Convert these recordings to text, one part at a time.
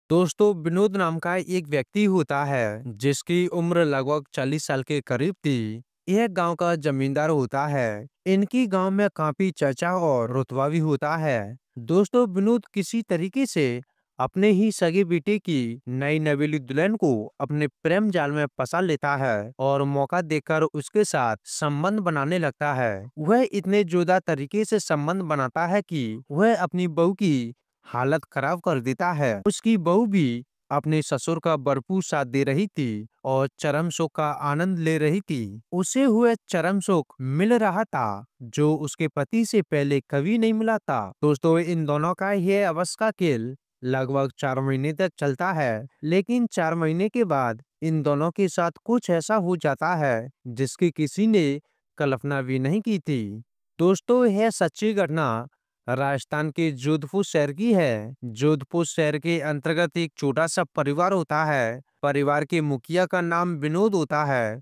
दोस्तों, विनोद नाम का एक व्यक्ति होता है जिसकी उम्र लगभग 40 साल के करीब थी। यह गांव का जमींदार होता है। इनकी गांव में काफी चर्चा और रुतबा भी होता है। दोस्तों, विनोद किसी तरीके से अपने ही सगे बेटे की नई नवेली दुल्हन को अपने प्रेम जाल में फंसा लेता है और मौका देखकर उसके साथ संबंध बनाने लगता है। वह इतने जोरदार तरीके से संबंध बनाता है कि वह अपनी बहू की हालत खराब कर देता है। उसकी बहू भी अपने ससुर का भरपूर साथ दे रही थी और चरम सुख का आनंद ले रही थी। उसे हुए चरम सुख मिल रहा था जो उसके पति से पहले कभी नहीं मिला था। दोस्तों, इन दोनों का यह अवस का खेल लगभग 4 महीने तक चलता है, लेकिन 4 महीने के बाद इन दोनों के साथ कुछ ऐसा हो जाता है जिसकी किसी ने कल्पना भी नहीं की थी। दोस्तों, यह सच्ची घटना राजस्थान के जोधपुर शहर की है। जोधपुर शहर के अंतर्गत एक छोटा सा परिवार होता है। परिवार के मुखिया का नाम विनोद होता है।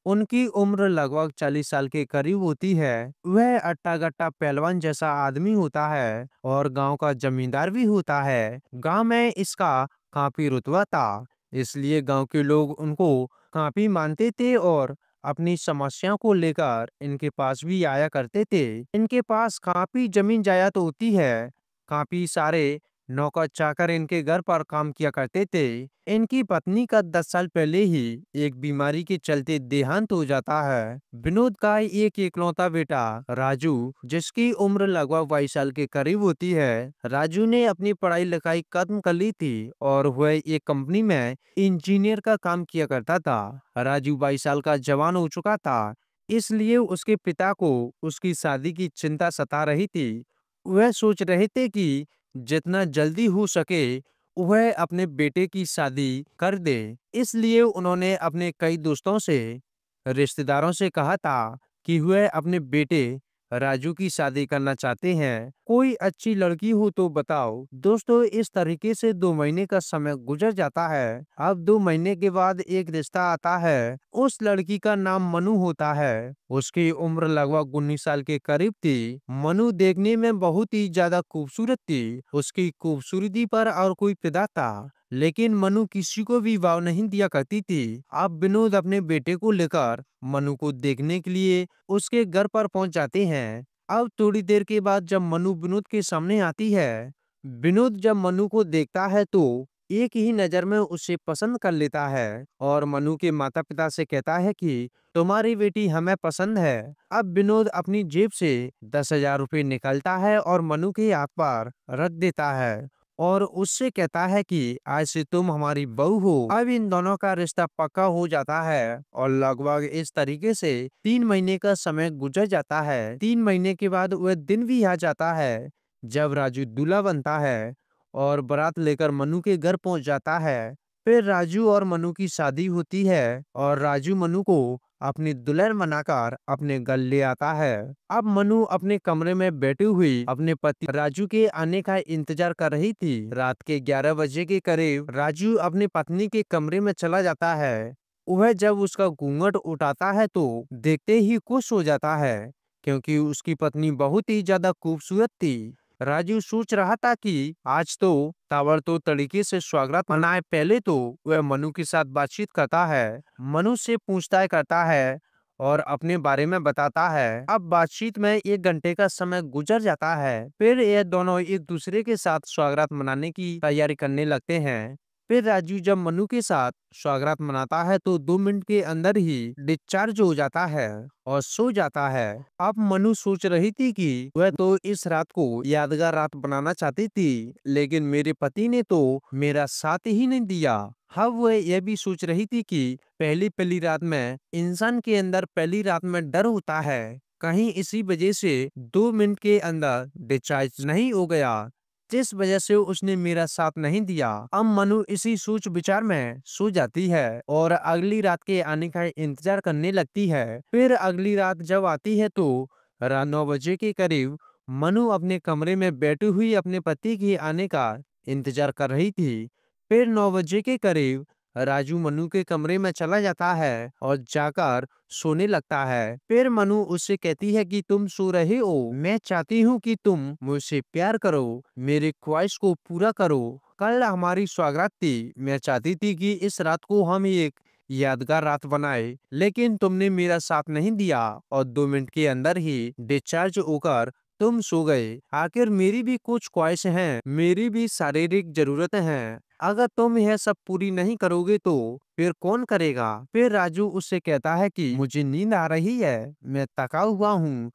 उनकी उम्र लगभग 40 साल के करीब होती है। वह अट्टा-गट्टा पहलवान जैसा आदमी होता है और गांव का जमींदार भी होता है। गांव में इसका काफी रुतबा था, इसलिए गांव के लोग उनको काफी मानते थे और अपनी समस्याओं को लेकर इनके पास भी आया करते थे। इनके पास काफी जमीन जायदाद होती है। काफी सारे नौकर चाकर इनके घर पर काम किया करते थे। इनकी पत्नी का 10 साल पहले ही एक बीमारी के चलते देहांत हो जाता है। विनोद का एक इकलौता बेटा राजू, जिसकी उम्र लगभग 22 साल के करीब होती है। राजू ने अपनी पढ़ाई लिखाई खत्म कर ली थी और वह एक कंपनी में इंजीनियर का काम किया करता था। राजू 22 साल का जवान हो चुका था, इसलिए उसके पिता को उसकी शादी की चिंता सता रही थी। वह सोच रहे थे कि जितना जल्दी हो सके वह अपने बेटे की शादी कर दे। इसलिए उन्होंने अपने कई दोस्तों से, रिश्तेदारों से कहा था कि वह अपने बेटे राजू की शादी करना चाहते हैं। कोई अच्छी लड़की हो तो बताओ। दोस्तों, इस तरीके से 2 महीने का समय गुजर जाता है। अब 2 महीने के बाद एक रिश्ता आता है। उस लड़की का नाम मनु होता है। उसकी उम्र लगभग 19 साल के करीब थी। मनु देखने में बहुत ही ज्यादा खूबसूरत थी। उसकी खूबसूरती पर और कोई फिदा था, लेकिन मनु किसी को भी भाव नहीं दिया करती थी। अब विनोद अपने बेटे को लेकर मनु को देखने के लिए उसके घर पर पहुंच जाते हैं। अब थोड़ी देर के बाद जब मनु विनोद के सामने आती है, विनोद जब मनु को देखता है तो एक ही नजर में उसे पसंद कर लेता है और मनु के माता पिता से कहता है कि तुम्हारी बेटी हमें पसंद है। अब विनोद अपनी जेब से 10,000 रुपये निकालता है और मनु के हाथ पर रख देता है और उससे कहता है कि आज से तुम हमारी बहू हो। अब इन दोनों का रिश्ता पक्का हो जाता है और लगभग इस तरीके से 3 महीने का समय गुजर जाता है। 3 महीने के बाद वह दिन भी आ जाता है जब राजू दूल्हा बनता है और बारात लेकर मनु के घर पहुंच जाता है। फिर राजू और मनु की शादी होती है और राजू मनु को अपनी दुल्हन बनाकर अपने घर ले आता है। अब मनु अपने कमरे में बैठी हुई अपने पति राजू के आने का इंतजार कर रही थी। रात के 11 बजे के करीब राजू अपनी पत्नी के कमरे में चला जाता है। वह जब उसका घूंघट उठाता है तो देखते ही खुश हो जाता है, क्योंकि उसकी पत्नी बहुत ही ज्यादा खूबसूरत थी। राजू सोच रहा था कि आज तो ताबड़तोड़ तरीके से स्वागत मनाए। पहले तो वह मनु के साथ बातचीत करता है, मनु से पूछताछ करता है और अपने बारे में बताता है। अब बातचीत में 1 घंटे का समय गुजर जाता है। फिर ये दोनों एक दूसरे के साथ स्वागत मनाने की तैयारी करने लगते हैं। फिर राजू जब मनु के साथ स्वागत मनाता है तो 2 मिनट के अंदर ही डिस्चार्ज हो जाता है और सो जाता है। अब मनु सोच रही थी कि वह तो इस रात को यादगार रात बनाना चाहती थी, लेकिन मेरे पति ने तो मेरा साथ ही नहीं दिया। अब वह यह भी सोच रही थी कि पहली पहली रात में इंसान के अंदर पहली रात में डर होता है, कहीं इसी वजह से 2 मिनट के अंदर डिस्चार्ज नहीं हो गया, जिस वजह से उसने मेरा साथ नहीं दिया। अब मनु इसी सोच विचार में सो जाती है और अगली रात के आने का इंतजार करने लगती है। फिर अगली रात जब आती है तो रात 9 बजे के करीब मनु अपने कमरे में बैठी हुई अपने पति के आने का इंतजार कर रही थी। फिर 9 बजे के करीब राजू मनु के कमरे में चला जाता है और जाकर सोने लगता है। फिर मनु उससे कहती है कि तुम सो रहे हो, मैं चाहती हूँ कि तुम मुझसे प्यार करो, मेरी ख्वाहिश को पूरा करो। कल हमारी सौगात थी। मैं चाहती थी कि इस रात को हम एक यादगार रात बनाए, लेकिन तुमने मेरा साथ नहीं दिया और 2 मिनट के अंदर ही डिस्चार्ज होकर तुम सो गए। आखिर मेरी भी कुछ ख्वाहिशें हैं, मेरी भी शारीरिक जरूरतें हैं। अगर तुम यह सब पूरी नहीं करोगे तो फिर कौन करेगा? फिर राजू उससे कहता है कि मुझे नींद आ रही है, मैं थका हुआ हूँ,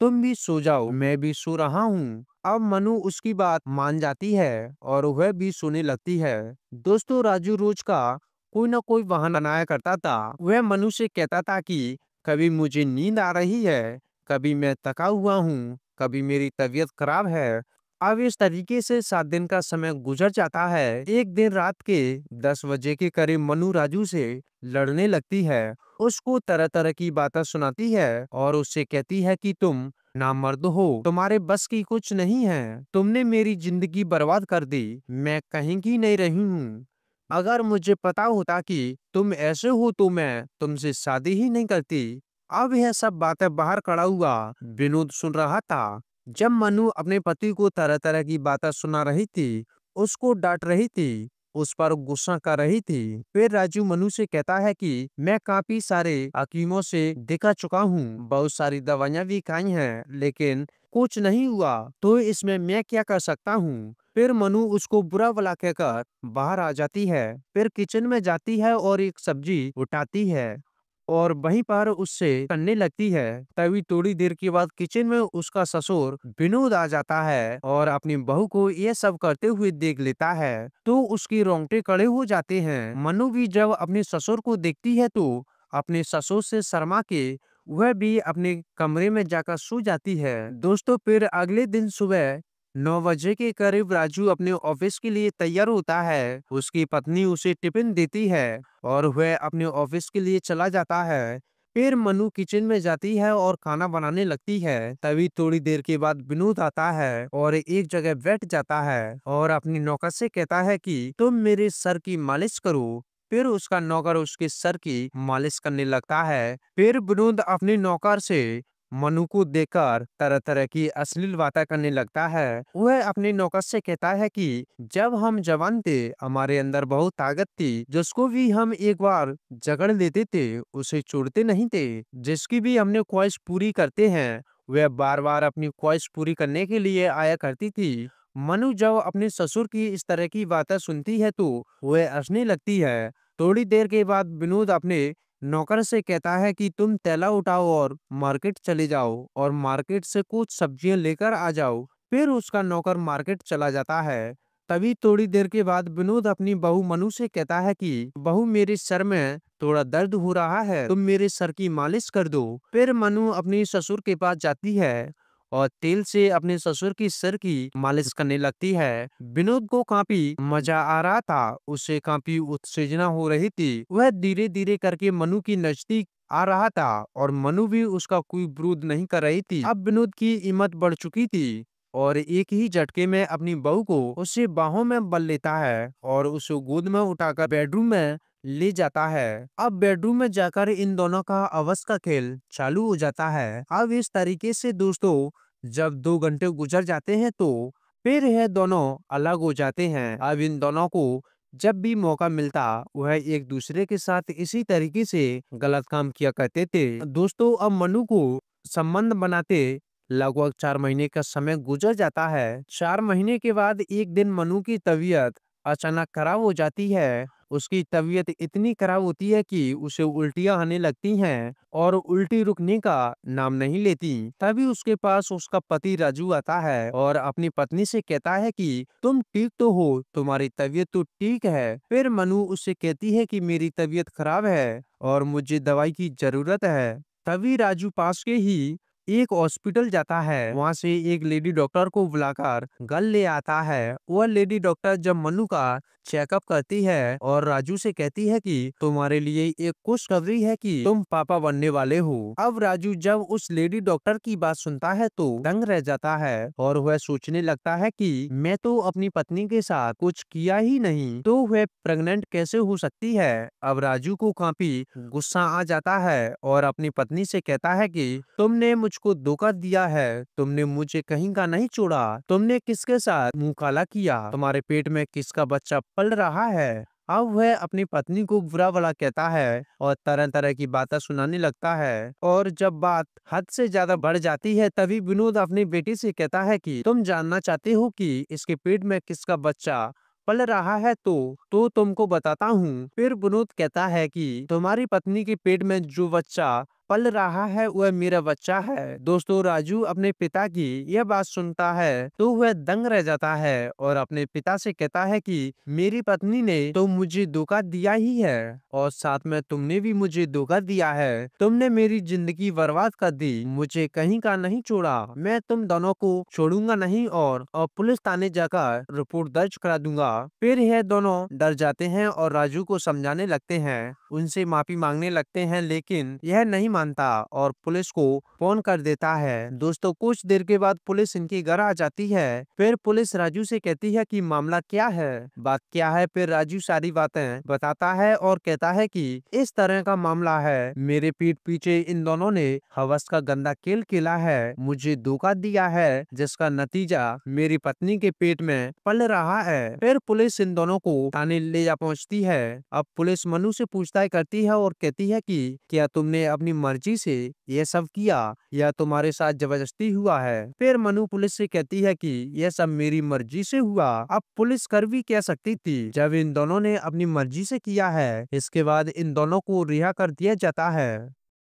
तुम भी सो जाओ, मैं भी सो रहा हूँ। अब मनु उसकी बात मान जाती है और वह भी सोने लगती है। दोस्तों, राजू रोज का कोई ना कोई बहाना बनाया करता था। वह मनु से कहता था कि कभी मुझे नींद आ रही है, कभी मैं थका हुआ हूँ, कभी मेरी तबीयत खराब है। अब इस तरीके से 7 दिन का समय गुजर जाता है। एक दिन रात के 10 बजे के करीब मनु राजू से लड़ने लगती है। उसको तरह तरह की बातें सुनाती है और उससे कहती है कि तुम नामर्द हो, तुम्हारे बस की कुछ नहीं है, तुमने मेरी जिंदगी बर्बाद कर दी, मैं कहीं की नहीं रही हूँ। अगर मुझे पता होता कि तुम ऐसे हो तो मैं तुमसे शादी ही नहीं करती। अब यह सब बातें बाहर खड़ा हुआ विनोद सुन रहा था। जब मनु अपने पति को तरह तरह की बातें सुना रही थी, उसको डांट रही थी, उस पर गुस्सा कर रही थी, फिर राजू मनु से कहता है कि मैं काफी सारे हकीमों से दिखा चुका हूँ, बहुत सारी दवाइयाँ भी खाई हैं, लेकिन कुछ नहीं हुआ, तो इसमें मैं क्या कर सकता हूँ? फिर मनु उसको बुरा भला कहकर बाहर आ जाती है। फिर किचन में जाती है और एक सब्जी उठाती है और वहीं पर उससे करने लगती है। तभी थोड़ी देर के बाद किचन में उसका ससुर विनोद आ जाता है और अपनी बहू को ये सब करते हुए देख लेता है, तो उसकी रोंगटे खड़े हो जाते हैं। मनु भी जब अपने ससुर को देखती है तो अपने ससुर से शर्मा के वह भी अपने कमरे में जाकर सो जाती है। दोस्तों, फिर अगले दिन सुबह 9 बजे के करीब राजू अपने ऑफिस के लिए तैयार होता है। उसकी पत्नी उसे टिफिन देती है और वह अपने ऑफिस के लिए चला जाता है। फिर मनु किचन में जाती है और खाना बनाने लगती है। तभी थोड़ी देर के बाद विनोद आता है और एक जगह बैठ जाता है और अपनी नौकर से कहता है कि तुम मेरे सर की मालिश करो। फिर उसका नौकर उसके सर की मालिश करने लगता है। फिर विनोद अपने नौकर से मनु को देखकर तरह तरह की अश्लील बातें करने लगता है। वह अपने नौकर से कहता है कि जब हम जवान थे, हमारे अंदर बहुत ताकत थी, जिसको भी हम एक बार जकड़ लेते थे, उसे छोड़ते नहीं थे। जिसकी भी हमने ख्वाहिश पूरी करते हैं, वह बार बार अपनी ख्वाहिश पूरी करने के लिए आया करती थी। मनु जब अपने ससुर की इस तरह की बातें सुनती है तो वह हंसने लगती है। थोड़ी देर के बाद विनोद अपने नौकर से कहता है कि तुम थैला उठाओ और मार्केट चले जाओ और मार्केट से कुछ सब्जियां लेकर आ जाओ। फिर उसका नौकर मार्केट चला जाता है। तभी थोड़ी देर के बाद विनोद अपनी बहू मनु से कहता है कि बहू, मेरे सर में थोड़ा दर्द हो रहा है, तुम मेरे सर की मालिश कर दो। फिर मनु अपनी ससुर के पास जाती है और तेल से अपने ससुर की सर की मालिश करने लगती है। विनोद को काफी मजा आ रहा था, उसे काफी उत्तेजना हो रही थी। वह धीरे धीरे करके मनु की नजदीक आ रहा था और मनु भी उसका कोई विरोध नहीं कर रही थी। अब विनोद की हिम्मत बढ़ चुकी थी और एक ही झटके में अपनी बहू को उससे बाहों में बल लेता है और उसे गोद में उठाकर बेडरूम में ले जाता है। अब बेडरूम में जाकर इन दोनों का अवस का खेल चालू हो जाता है। अब इस तरीके से दोस्तों, जब 2 घंटे गुजर जाते हैं तो फिर यह दोनों अलग हो जाते हैं। अब इन दोनों को जब भी मौका मिलता, वह एक दूसरे के साथ इसी तरीके से गलत काम किया करते थे। दोस्तों, अब मनु को संबंध बनाते लगभग 4 महीने का समय गुजर जाता है। 4 महीने के बाद एक दिन मनु की तबीयत अचानक खराब हो जाती है। उसकी तबीयत इतनी खराब होती है कि उसे उल्टियां आने लगती हैं और उल्टी रुकने का नाम नहीं लेती। तभी उसके पास उसका पति राजू आता है और अपनी पत्नी से कहता है कि तुम ठीक तो हो, तुम्हारी तबीयत तो ठीक है। फिर मनु उससे कहती है कि मेरी तबीयत खराब है और मुझे दवाई की जरूरत है। तभी राजू पास के ही एक हॉस्पिटल जाता है। वहाँ से एक लेडी डॉक्टर को बुलाकर घर ले आता है। वह लेडी डॉक्टर जब मनु का चेकअप करती है और राजू से कहती है कि तुम्हारे लिए एक खुशखबरी है कि तुम पापा बनने वाले हो। अब राजू जब उस लेडी डॉक्टर की बात सुनता है तो दंग रह जाता है और वह सोचने लगता है कि मैं तो अपनी पत्नी के साथ कुछ किया ही नहीं, तो वह प्रेग्नेंट कैसे हो सकती है। अब राजू को काफी गुस्सा आ जाता है और अपनी पत्नी से कहता है कि तुमने मुझ मुझको धोखा दिया है, तुमने मुझे कहीं का नहीं छोड़ा, तुमने किसके साथ मुंह काला किया, तुम्हारे पेट में किसका बच्चा पल रहा है। अब वह अपनी पत्नी को बुरा भला कहता है और तरह तरह की बातें सुनाने लगता है। और जब बात हद से ज्यादा बढ़ जाती है तभी विनोद अपनी बेटी से कहता है कि तुम जानना चाहते हो कि इसके पेट में किसका बच्चा पल रहा है, तो तुमको बताता हूँ। फिर विनोद कहता है कि तुम्हारी पत्नी के पेट में जो बच्चा पल रहा है वह मेरा बच्चा है। दोस्तों, राजू अपने पिता की यह बात सुनता है तो वह दंग रह जाता है और अपने पिता से कहता है कि मेरी पत्नी ने तो मुझे धोखा दिया ही है और साथ में तुमने भी मुझे धोखा दिया है। तुमने मेरी जिंदगी बर्बाद कर दी, मुझे कहीं का नहीं छोड़ा। मैं तुम दोनों को छोड़ूंगा नहीं और पुलिस थाने जाकर रिपोर्ट दर्ज करा दूंगा। फिर यह दोनों डर जाते हैं और राजू को समझाने लगते हैं, उनसे माफी मांगने लगते हैं, लेकिन यह नहीं मानता और पुलिस को फोन कर देता है। दोस्तों, कुछ देर के बाद पुलिस इनके घर आ जाती है। फिर पुलिस राजू से कहती है कि मामला क्या है, बात क्या है। फिर राजू सारी बातें बताता है और कहता है कि इस तरह का मामला है, मेरे पीठ पीछे इन दोनों ने हवस का गंदा खेल खेला है, मुझे धोखा दिया है, जिसका नतीजा मेरी पत्नी के पेट में पल रहा है। फिर पुलिस इन दोनों को थाने ले जा पहुंचती है। अब पुलिस मनु से पूछताछ करती है और कहती है कि क्या तुमने अपनी मर्जी से यह सब किया या तुम्हारे साथ जबरदस्ती हुआ है। फिर मनु पुलिस से कहती है कि यह सब मेरी मर्जी से हुआ। अब पुलिस कर भी क्या सकती थी जब इन दोनों ने अपनी मर्जी से किया है। इसके बाद इन दोनों को रिहा कर दिया जाता है।